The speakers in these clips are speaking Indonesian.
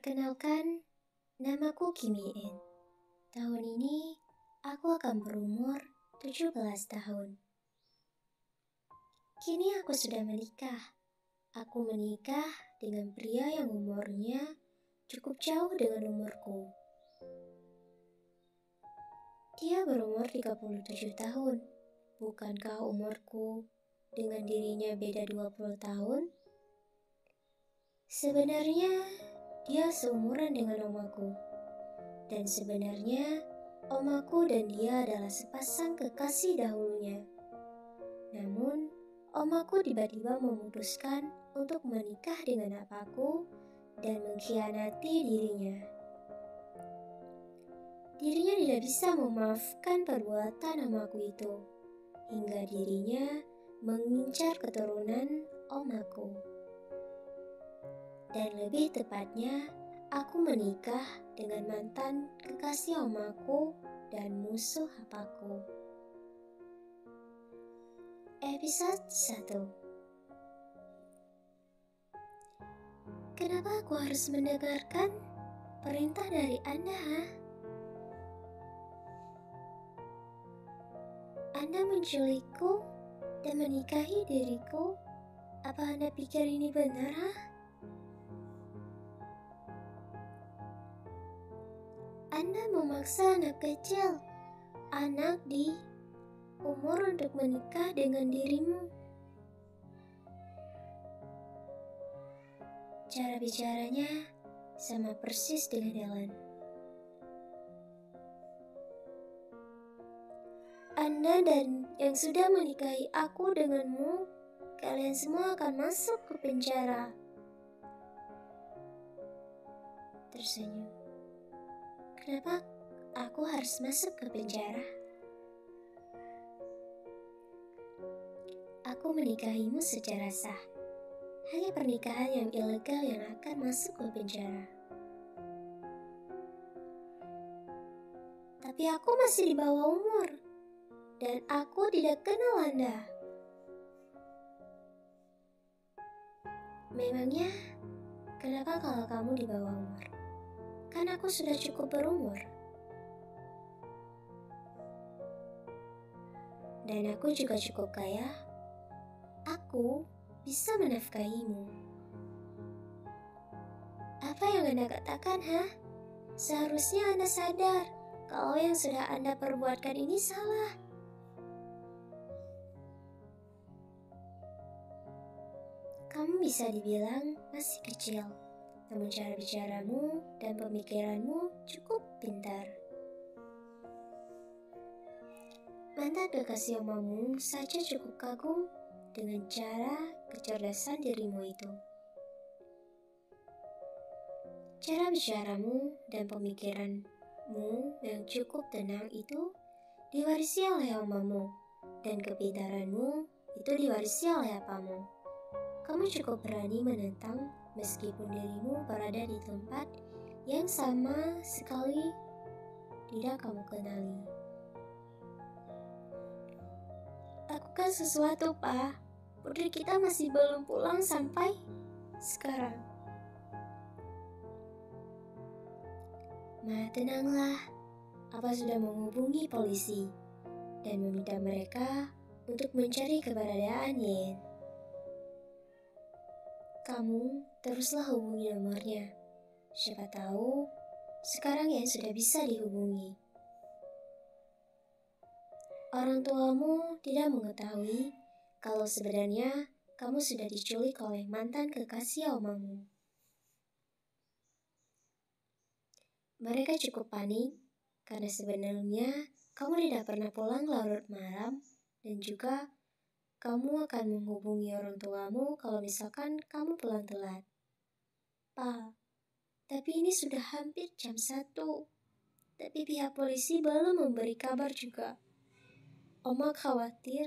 Perkenalkan, namaku Kimi In. Tahun ini, aku akan berumur 17 tahun. Kini aku sudah menikah. Aku menikah dengan pria yang umurnya cukup jauh dengan umurku. Dia berumur 37 tahun. Bukankah umurku dengan dirinya beda 20 tahun? Sebenarnya, dia seumuran dengan omaku. Dan sebenarnya, omaku dan dia adalah sepasang kekasih dahulunya. Namun, omaku tiba-tiba memutuskan untuk menikah dengan apaku dan mengkhianati dirinya. Dirinya tidak bisa memaafkan perbuatan omaku itu, hingga dirinya mengincar keturunan omaku. Dan lebih tepatnya, aku menikah dengan mantan kekasih omaku dan musuh apaku. Episode 1. Kenapa aku harus mendengarkan perintah dari Anda, ha? Anda menculikku dan menikahi diriku? Apa Anda pikir ini benar, ha? Anda memaksa anak kecil, anak di umur untuk menikah dengan dirimu. Cara bicaranya sama persis dengan Ellen. Anda dan yang sudah menikahi aku denganmu, kalian semua akan masuk ke penjara. Tersenyum. Kenapa aku harus masuk ke penjara? Aku menikahimu secara sah. Hanya pernikahan yang ilegal yang akan masuk ke penjara. Tapi aku masih di bawah umur. Dan aku tidak kenal Anda. Memangnya, kenapa kalau kamu di bawah umur? Kan aku sudah cukup berumur. Dan aku juga cukup kaya. Aku bisa menafkahimu. Apa yang Anda katakan, ha? Seharusnya Anda sadar kalau yang sudah Anda perbuatkan ini salah. Kamu bisa dibilang masih kecil, namun cara bicaramu dan pemikiranmu cukup pintar. Mantan kekasih omamu saja cukup kagum dengan cara kecerdasan dirimu itu. Cara bicaramu dan pemikiranmu yang cukup tenang itu diwarisi oleh omamu, dan kepintaranmu itu diwarisi oleh apamu. Kamu cukup berani menentang meskipun dirimu berada di tempat yang sama sekali tidak kamu kenali. Lakukan sesuatu, Pak. Putri kita masih belum pulang sampai sekarang. Ma, tenanglah. Apa sudah menghubungi polisi dan meminta mereka untuk mencari keberadaan Yen. Kamu teruslah hubungi nomornya. Siapa tahu sekarang Yen sudah bisa dihubungi. Orang tuamu tidak mengetahui kalau sebenarnya kamu sudah diculik oleh mantan kekasih omamu. Mereka cukup panik karena sebenarnya kamu tidak pernah pulang larut malam dan juga kamu akan menghubungi orang tuamu kalau misalkan kamu pulang telat. Pa, tapi ini sudah hampir jam 1. Tapi pihak polisi belum memberi kabar juga. Oma khawatir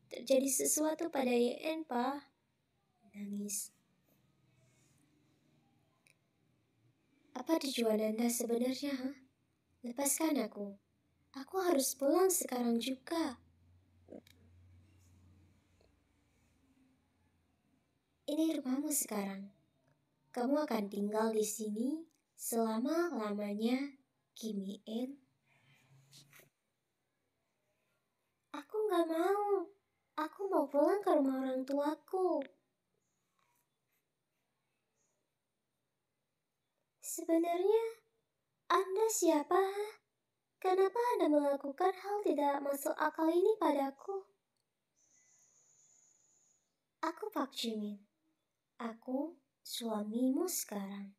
terjadi sesuatu pada YN, Pa. Nangis. Apa tujuan Anda sebenarnya, ha? Lepaskan aku. Aku harus pulang sekarang juga. Ini rumahmu sekarang. Kamu akan tinggal di sini selama-lamanya, Kimi En. Aku gak mau. Aku mau pulang ke rumah orang tuaku. Sebenarnya, Anda siapa? Kenapa Anda melakukan hal tidak masuk akal ini padaku? Aku Pak Jimin. Aku suamimu sekarang.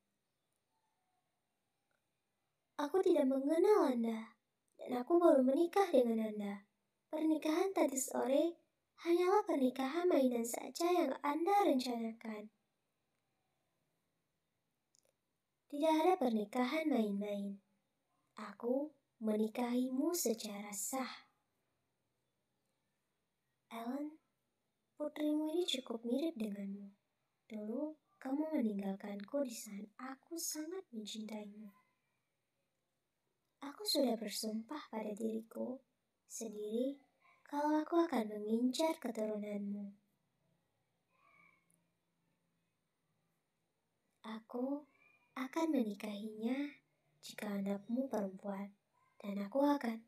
Aku tidak mengenal Anda, dan aku baru menikah dengan Anda. Pernikahan tadi sore hanyalah pernikahan mainan saja yang Anda rencanakan. Tidak ada pernikahan main-main. Aku menikahimu secara sah. Ellen, putrimu ini cukup mirip denganmu. Dulu, kamu meninggalkanku di saat aku sangat mencintaimu. Aku sudah bersumpah pada diriku sendiri kalau aku akan mengincar keturunanmu. Aku akan menikahinya jika anakmu perempuan, dan aku akan.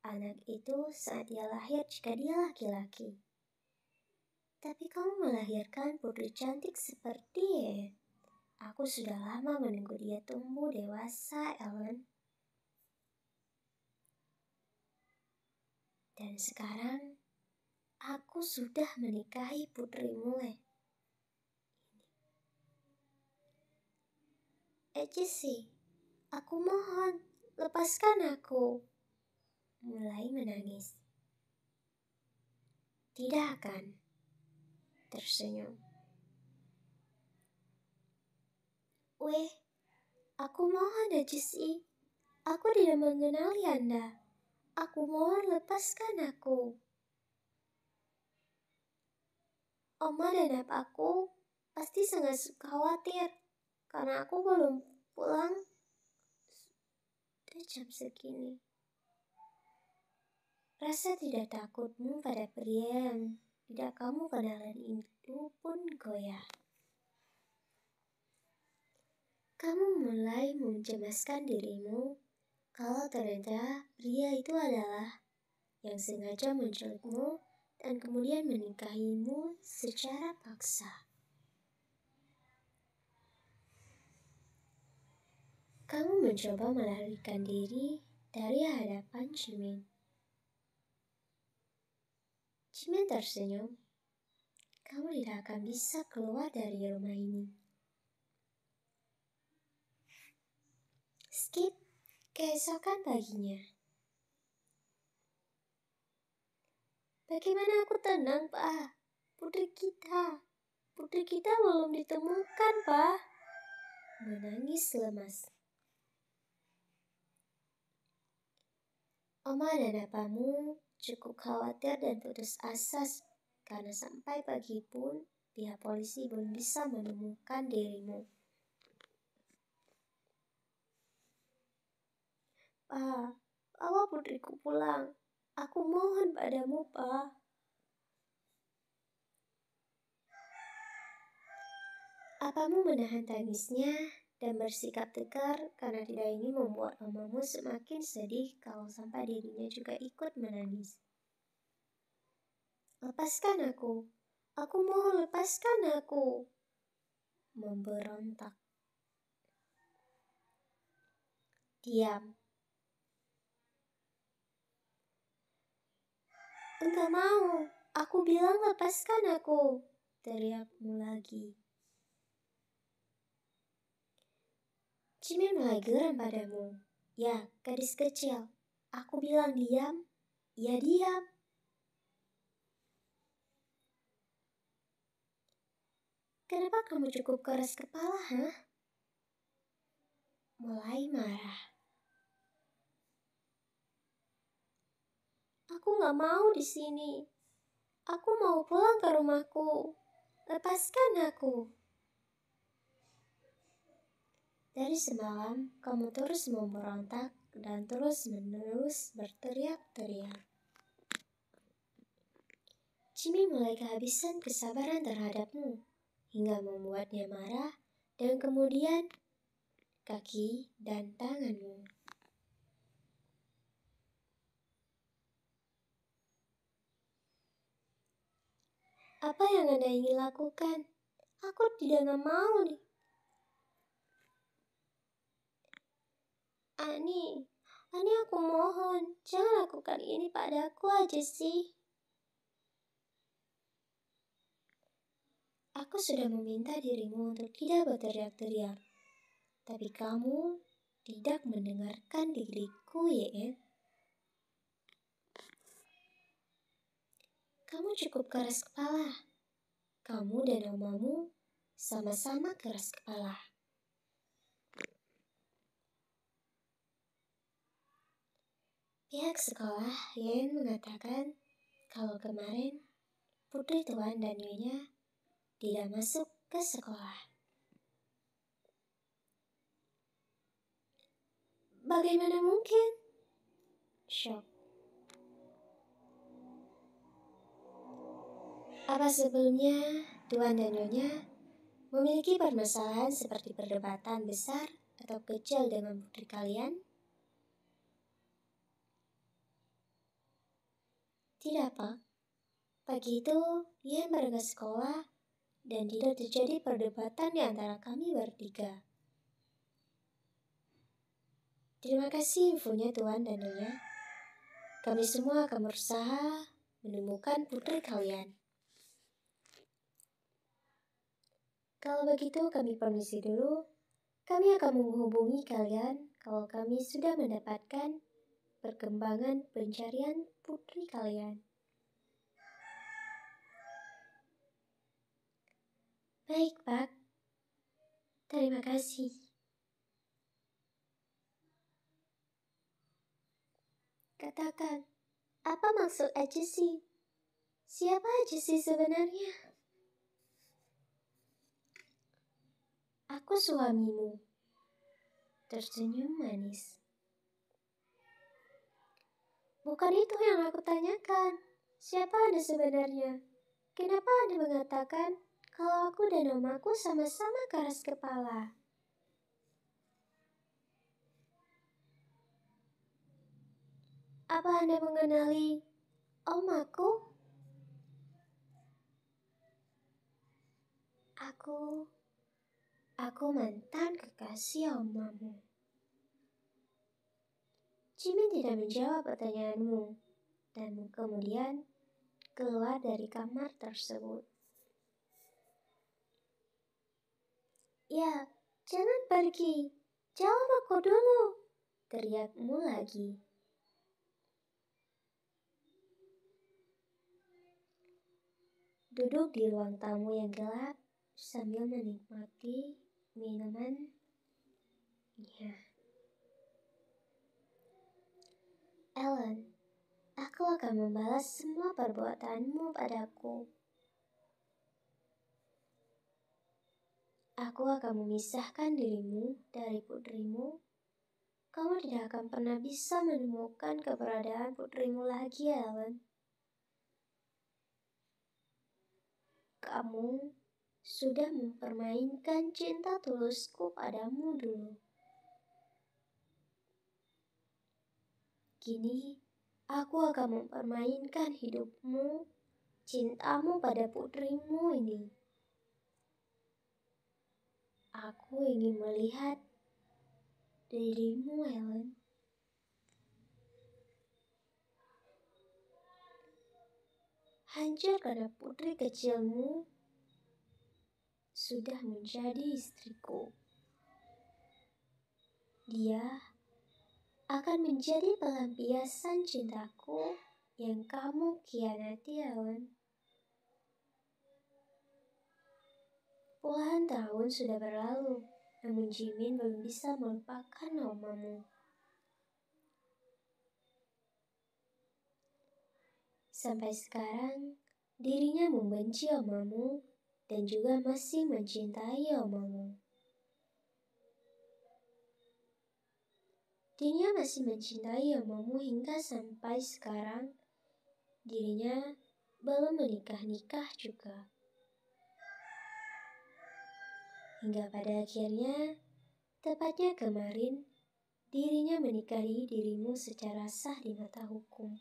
Anak itu saat dia lahir jika dia laki-laki. Tapi kamu melahirkan putri cantik seperti Ed. Aku sudah lama menunggu dia tumbuh dewasa, Ellen. Dan sekarang, aku sudah menikahi putrimu, Jesse, aku mohon, lepaskan aku. Mulai menangis. Tidak akan. Tersenyum. Aku mohon ya, Jesse. Aku tidak mengenali Anda. Aku mohon lepaskan aku. Oma dan aku pasti sangat khawatir karena aku belum pulang. Sudah jam segini. Rasa tidak takutmu pada pria yang tidak kamu kenalan itu pun goyah. Kamu mulai mencemaskan dirimu kalau ternyata pria itu adalah yang sengaja menculikmu dan kemudian menikahimu secara paksa. Kamu mencoba melarikan diri dari hadapan Jimin. Jimin tersenyum. Kamu tidak akan bisa keluar dari rumah ini. Skip keesokan paginya. Bagaimana aku tenang, Pak? Putri kita belum ditemukan, Pak. Menangis lemas. Oma dan apamu cukup khawatir dan putus asa karena sampai pagi pun pihak polisi belum bisa menemukan dirimu. Pak, bawa putriku pulang. Aku mohon padamu, Pak. Apamu menahan tangisnya dan bersikap tegar karena tidak ingin membuat omamu semakin sedih kalau sampai dirinya juga ikut menangis. Lepaskan aku. Aku mohon lepaskan aku. Memberontak. Diam. Enggak mau. Aku bilang lepaskan aku. Teriakmu lagi. Jimin mulai geram padamu. Ya, gadis kecil. Aku bilang diam. Ya diam. Kenapa kamu cukup keras kepala, hah? Mulai marah. Aku gak mau di sini. Aku mau pulang ke rumahku. Lepaskan aku. Dari semalam, kamu terus memberontak dan terus-menerus berteriak-teriak. Jimin mulai kehabisan kesabaran terhadapmu, hingga membuatnya marah, dan kemudian kaki, dan tanganmu. Apa yang Anda ingin lakukan? Aku tidak mau nih. Ani, aku mohon, jangan lakukan ini padaku aja sih. Aku sudah meminta dirimu untuk tidak berteriak-teriak, tapi kamu tidak mendengarkan diriku, ya. Kamu cukup keras kepala. Kamu dan omamu sama-sama keras kepala. Pihak sekolah Yen mengatakan kalau kemarin Putri Tuan dan Nyonya tidak masuk ke sekolah. Bagaimana mungkin? Shock. Apa sebelumnya Tuan dan Nyonya memiliki permasalahan seperti perdebatan besar atau kecil dengan putri kalian? Tidak, Pak. Pagi itu, Yen berangkat sekolah dan tidak terjadi perdebatan di antara kami bertiga. Terima kasih infonya Tuan dan Nyonya. Kami semua akan berusaha menemukan putri kalian. Kalau begitu kami permisi dulu. Kami akan menghubungi kalian kalau kami sudah mendapatkan perkembangan pencarian putri kalian. Baik, Pak. Terima kasih. Katakan, apa maksud aja sih? Siapa aja sih sebenarnya? Aku suamimu. Tersenyum manis. Bukan itu yang aku tanyakan. Siapa Anda sebenarnya? Kenapa Anda mengatakan kalau aku dan omaku sama-sama keras kepala? Apa Anda mengenali omaku? Aku mantan kekasih omamu. Jimin tidak menjawab pertanyaanmu dan kemudian keluar dari kamar tersebut. Ya, jangan pergi. Jawab aku dulu, teriakmu lagi. Duduk di ruang tamu yang gelap sambil menikmati minuman. Ya. Ellen, aku akan membalas semua perbuatanmu padaku. Aku akan memisahkan dirimu dari putrimu. Kamu tidak akan pernah bisa menemukan keberadaan putrimu lagi, Ellen. Kamu sudah mempermainkan cinta tulusku padamu dulu. Kini, aku akan mempermainkan hidupmu, cintamu pada putrimu ini. Aku ingin melihat dirimu, Ellen. Hancur karena putri kecilmu sudah menjadi istriku. Dia akan menjadi pelampiasan cintaku yang kamu khianati, Ellen. Puluhan tahun sudah berlalu, namun Jimin belum bisa melupakan omamu. Sampai sekarang, dirinya membenci omamu dan juga masih mencintai omamu. Dirinya masih mencintai omamu hingga sampai sekarang, dirinya belum menikah juga. Hingga pada akhirnya, Tepatnya kemarin, dirinya menikahi dirimu secara sah di mata hukum.